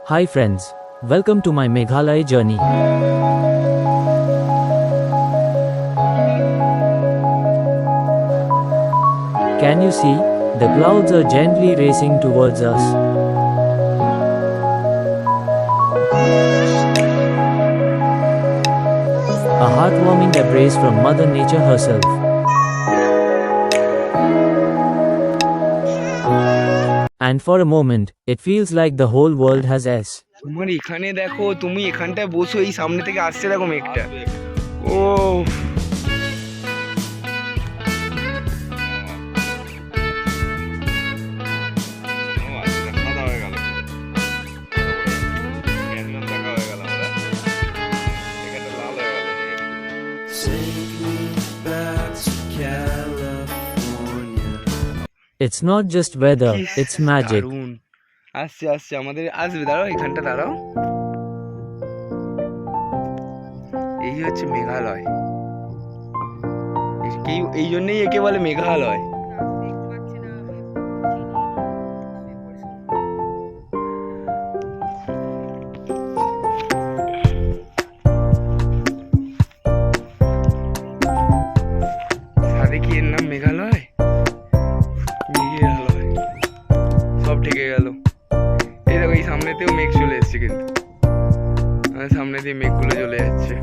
Hi friends, welcome to my Meghalaya journey. Can you see? The clouds are gently racing towards us. A heartwarming embrace from Mother Nature herself. And for a moment, it feels like the whole world has S. তোমার এখানে দেখো, তুমি এখানটায় বসো, এই সামনে থেকে আসছে দেখো মেঘটা। ও It's not just weather, it's magic. আসছে আসছে, আমাদের আসবে, দাঁড়াও এখানটা দাঁড়াও। এই হচ্ছে মেঘালয়, এই জন্যই একে বলে মেঘালয়। সাথে কি এর নাম মেঘালয়? মেঘালয় সব ঠেকে গেল। এই দেখো, এই সামনেতেও মেঘ চলে এসছে, কিন্তু সামনে দিয়ে মেঘগুলো চলে যাচ্ছে।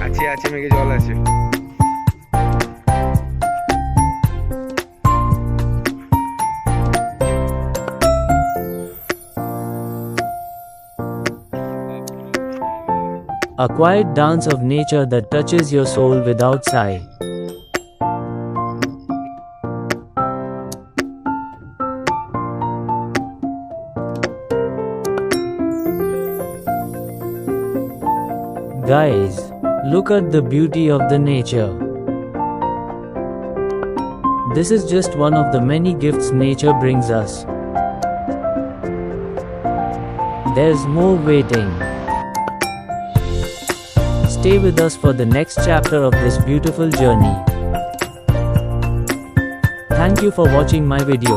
আছে আছে, মেঘে জল আছে। A quiet dance of nature that touches your soul without sigh. Guys, look at the beauty of the nature. This is just one of the many gifts nature brings us. There's more waiting. Stay with us for the next chapter of this beautiful journey. Thank you for watching my video.